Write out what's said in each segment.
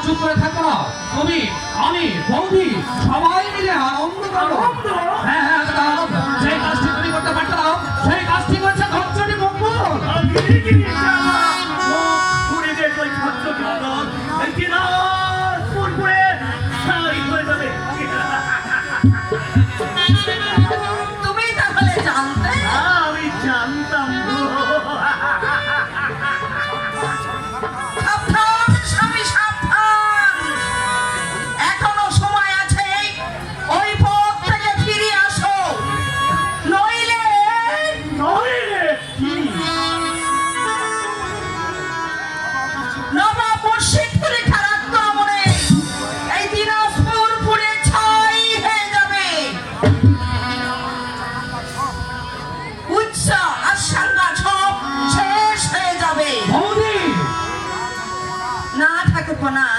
চুপ করে থাকো না তুমি আমি বৌদি সবাই মিলে আনন্দ করো। হ্যাঁ হ্যাঁ দাদা সেই কাজটি তুমি করতে পারছো না সেই কাজটি করছে ধর্ষণী মঙ্গল। তুমি তাহলে জানতে? আমি জানতাম না,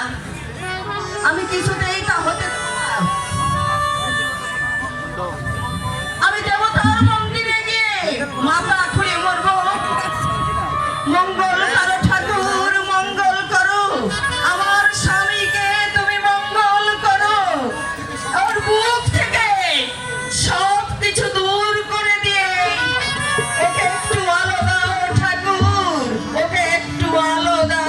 আমি কিছুতেই তা হতে আমি দেবতার মন্দিরে গিয়ে মাথা খুঁড়ে মরবো। মঙ্গল করো ঠাকুর, মঙ্গল করো, আমার স্বামীকে তুমি মঙ্গল করো। ওর বুক থেকে সব কিছু দূর করে দিয়ে ওকে একটু আলো দাও ঠাকুর, ওকে একটু আলো দাও।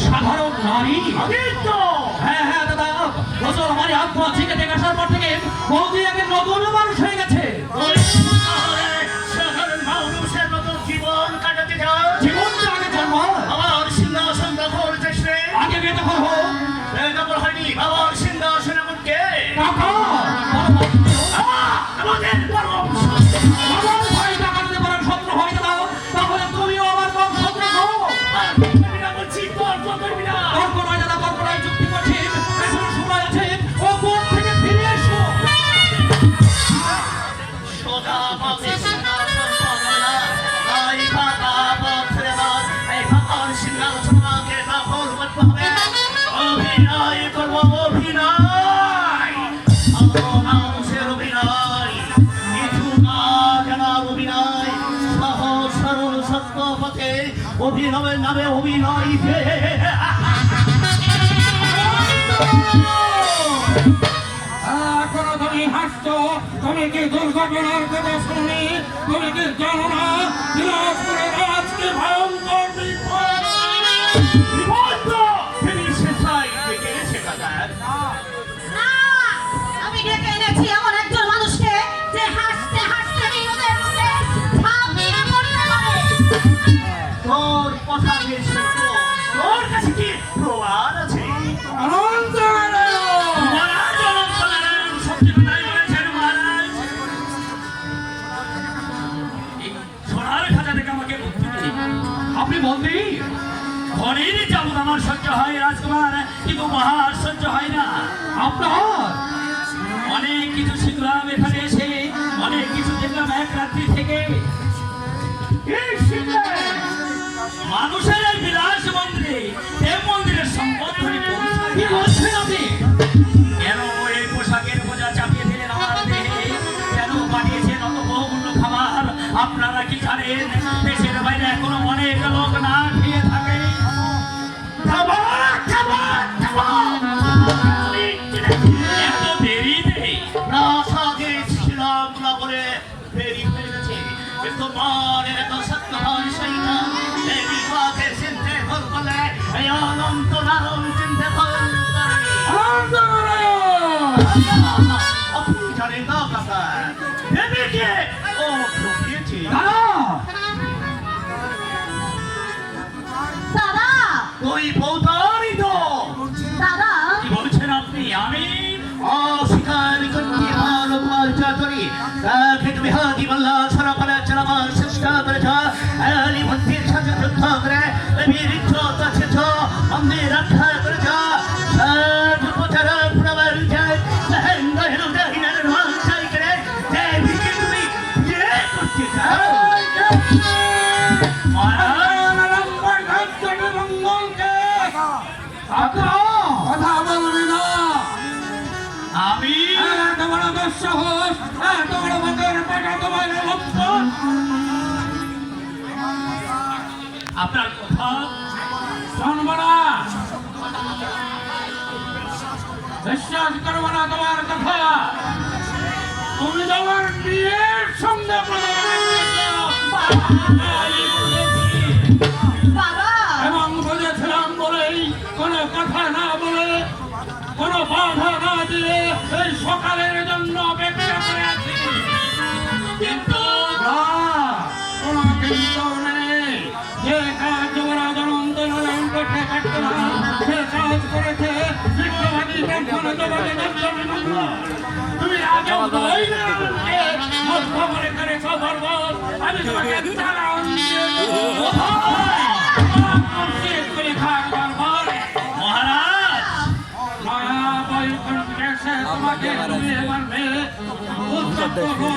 সাধারণ নারী হ্যাঁ হ্যাঁ দাদা বছর আমার আত্মা থেকে আসার পর থেকে বৌদি আগে নতুন মানুষ হয়ে গেছে। সাধারণ মানুষের মতো জীবন কাটাতে চাও? জীবনটা আগে জন্ম আমার সিংহাসন দখল চেষ্টা আগে বিয়ে দখল হোক। দখল হয়নি আমার সিংহাসন এখন কে? আমাদের ভাই টাকা দিতে পারেন শত্রু হয় দাদা, তাহলে তুমিও আমার কম শত্রু হও। বলছি তর্ক করবি না। তর্ক নয় দাদা, তর্ক নয়, যুক্তি করছি। এখনো সময় আছে, ও কোন থেকে ফিরে এসো। সোজা পথে সিংহাসন পাবে না, তাই ফাঁকা পথ এবার এই ফাঁকার সিংহাসনকে দখল করতে হবে। অভিনয় করবো, অভিনয়, মানুষের অভিনয়, কিছু না জানার অভিনয়, সহজ সরল সত্য পথে অভিনয়ের নামে অভিনয়। এখনো তুমি হাসছো, তুমি কি দুর্ঘটনার কথা শুনি? তুমি কি জানো না দিনাজপুরের আজকে ভয়ঙ্কর বিপদ? আমি ডেকে এনেছি এমন একজন মানুষকে যে হাসতে হাসতে বিপদের মুখে ঝাঁপ দিয়ে মরতে পারে। তোর কথা দিয়ে সত্য তোর কাছে কি প্রমাণ আছে অনন্ত নারায়ণ মহারাজ অনন্ত নারায়ণ সত্যি কথাই বলেছেন মহারাজ এই সোনার খাঁচা থেকে আমাকে মুক্তি দিন আপনি বলতেই ঘরের যাবত আমার সহ্য হয় রাজকুমার কিন্তু মহার সহ্য হয় না আপনার অনেক কিছু শিখলাম এখানে এসে অনেক কিছু দেখলাম এক রাত্রি থেকে এই শিখলেন? মানুষের এই বিলাস মন্দিরে দেব মন্দিরের সম্পদ ধরে পৌঁছায় কি না। বলছেন আপনি কেন এই পোশাকের বোঝা চাপিয়ে দিলেন আমার দেহে কেন পাঠিয়েছেন অত বহুমূল্য খাবার আপনারা কি জানেন দেশের বাইরে এখনো অনেক লোক না খেয়ে থাকে খাবার, খাবার, খাবার। এত দেরিতে প্রাসাদে ছিলাম না বলে দেরি হয়ে গেছে কিন্তু মনের এত সত্য হয় সেইটা দেবী মাকে চিনতে ভুল করলে এই অনন্ত নারণ চিনতে ভুল করে অনন্ত নারায়ণ আপনি জানেন না কাকা দেবীকে ও ঠকিয়েছে দাদা দাদা তুই প্রতারিত দাদা কি বলছেন আপনি আমি অস্বীকার করতে মানব চাতুরি তাকে তুমি হাতি মাল্লা ছড়া পালা চালাবার চেষ্টা করেছ আলি মন্দির সাজা যুদ্ধ করে দেবীর ইজ্জত আছে মন্দির রক্ষা করেছ সাধুপচার প্রবার যায় লহেন্দ্র হেনু দেহিনের রোল চাই করে দেবীকে তুমি বিয়ে করতে চাও মহারাজ কথা বলবি না আমি এত বড় দুঃসাহস এত বড় মতের পেটা তোমার লক্ষণ আপনার কথা শুনবো না বিশ্বাস করবো না তোমার কথা তুমি তোমার বিয়ের সঙ্গে বাবা এবং বুঝেছিলাম বলেই কোনো কথা না বলে কোনো বাধা না দিয়ে এই সকালের জন্য অপেক্ষা করে আছি কিন্তু না, কোনো কিন্তু নেই যে কাজ ওরা জনন্ত নারায়ণ করতে পারত না সে কাজ করেছে বিশ্ববাদী ব্রাহ্মণ তোমাকে দর্শন করল তুমি আগে বই না খবরে করে খবর বল আমি তোমাকে দাঁড়ান করে খাবার বল মহারাজ মায়া বৈকুণ্ঠে সে তোমাকে ডুবিয়ে মারবে উত্তপ্ত রূপ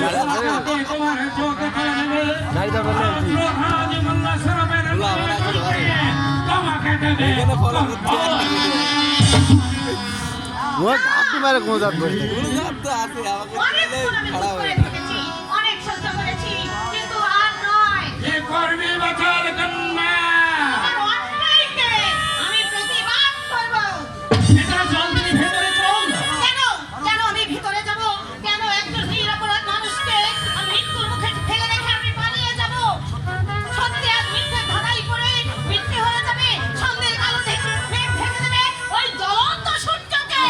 তোমাকে তোমার চোখে করে নেবে প্রধান মোল্লা সরবের তোমাকে দেবে वो घाटी मारे कौन जात बोलते অনেকক্ষণ আমি চুপ করে থেকেছি অনেক সহ্য করেছি কিন্তু আর নয় কি করবি বাচার কন্যা আমার অন্যায়কে আমি প্রতিবাদ করব এটা জল তুমি ভেতরে চল কেন কেন আমি ভিতরে যাব কেন একজন নিরপরাধ মানুষকে মৃত্যুর মুখে ফেলে রেখে আমি পালিয়ে যাব সত্যি আর মিথ্যে ধাঁধাই করে মিথ্যে হয়ে যাবে সন্ধ্যের আলো থেকে মেঘ ঢেকে দেবে ওই জ্বলন্ত সূর্যকে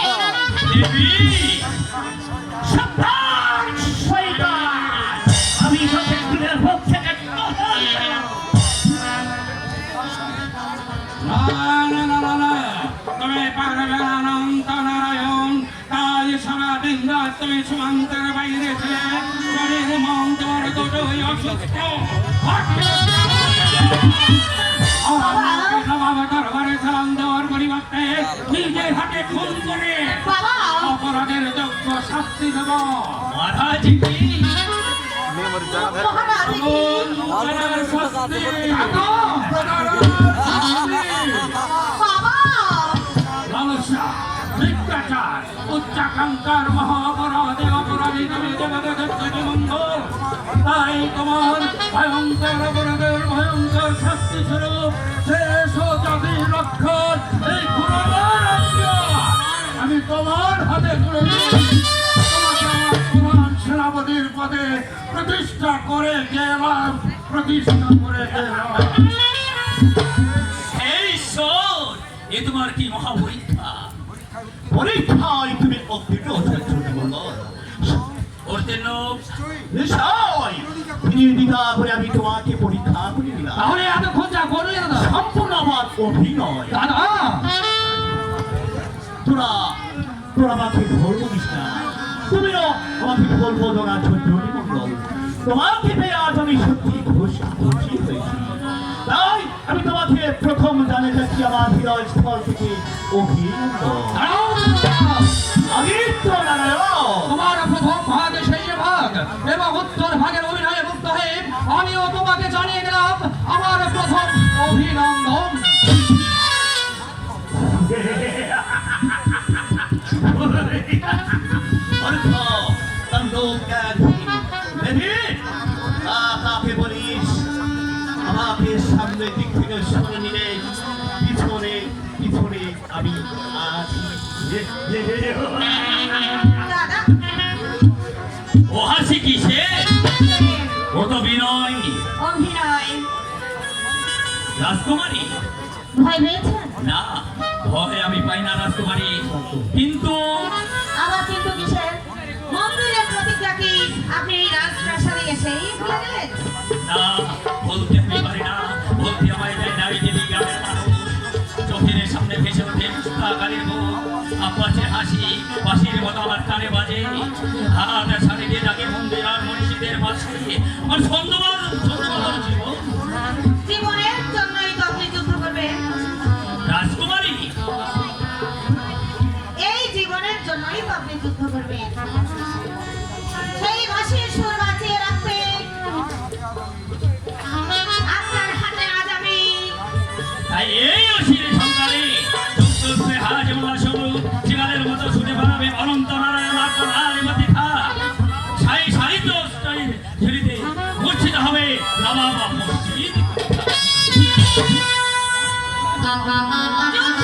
দেবী সাবধান শয়তান আমি সত্যের ভোগ থেকে তুমি পারবে না অনন্ত নারায়ণ তাই সারাদিন রাত তুমি সীমান্তের বাইরে ছিলে শরীর মন তোমার দুটোই অসুস্থ দরবারে সালাম দেওয়ার পরিবর্তে নিজের হাতে খুন করে বাবা অপরাধের যোগ্য শাস্তি দেব মহারাজ কি মহারাজ বাবা লালসা মিথ্যাচার উচ্চাকাঙ্ক্ষার মহাপরাধে অপরাধী তুমি জগতে দেখতে মঙ্গল তাই তোমার ভয়ঙ্কর অপরাধের ভয়ঙ্কর শাস্তি স্বরূপ শেষ ও জাতির রক্ষণ এই রাজ্য আমি তোমার হাতে তুলে দিই তোমাকে আমার প্রধান সেনাপতির পদে প্রতিষ্ঠা করে গেলাম এই ঈশ্বর এ তোমার কি মহা পরীক্ষা পরীক্ষায় তুমি উত্তীর্ণ হয়েছো বলল উত্তীর্ণ নিশ্চয় বিনির্দিতা করে আমি তোমাকে পরীক্ষা করে দিলাম তাহলে এতক্ষণ যা করলে অভিনয়। দাদা তোরা তোরা আমাকে ধর্ম দিস না, তুমিও আমাকে ধর্ম দেওয়ার জন্য মঙ্গল। তোমাকে পেয়ে আজ আমি সত্যি খুশি হয়েছি। তাই আমি তোমাকে প্রথম জানে যাচ্ছি আমার হৃদয় স্থল থেকে অভিনন্দন। আগিত্য নারায়ণ, তোমার প্রথম ভাগ শেষ ভাগ এবং উত্তর ভাগের অভিনয়ে মুক্ত হয়ে আমিও তোমাকে জানিয়ে গেলাম আমার প্রথম অভিনন্দন। অর্থ তন্দুকাধি মেধি, কাকে বলিস? আমাকে সামনের দিক থেকে সামনে নিলে পিছনে পিছনে আমি আছি। দাদা ও হাসি কিসে? ও তো বিনয় অভিনয় রাজকুমারী। ভয় পেয়েছেন? না, ভয় আমি পাই না রাজকুমারী, কিন্তু আবার কিন্তু কিসের? মন্দিরের প্রতিজ্ঞা কি আপনি এই রাজপ্রাসাদে এসেই ভুলে গেলেন? না, বলতে আমি পারি না, বলতে আমায় দেয় না। এই যে গ্রামের মানুষ, চোখের সামনে ভেসে ওঠে কানের মুখ, আপাচে হাসি বাঁশির মতো আমার কানে বাজে। হাত সারি দিয়ে ডাকে মন্দির আর মনীষীদের মাঝে আমার ছন্দমান জীবন। জীবনের জন্যই তো আপনি যুদ্ধ করবেন। রাজকুমারী, এই জীবনের জন্যই তো আপনি যুদ্ধ করবেন। সেই বাঁশির সুর বাঁচিয়ে রাখতে আপনার হাতে আজ আমি তাই এই অসির সংগ্রামে চুপ হাজ মোলা সবু শিকারের মতো ছুটে বেড়াবে অনন্ত নারায়ণ আত্মনারী খা সাই সাহিত্য ঝুড়িতে মূর্ছিত হবে নবাব মসজিদ। যুদ্ধ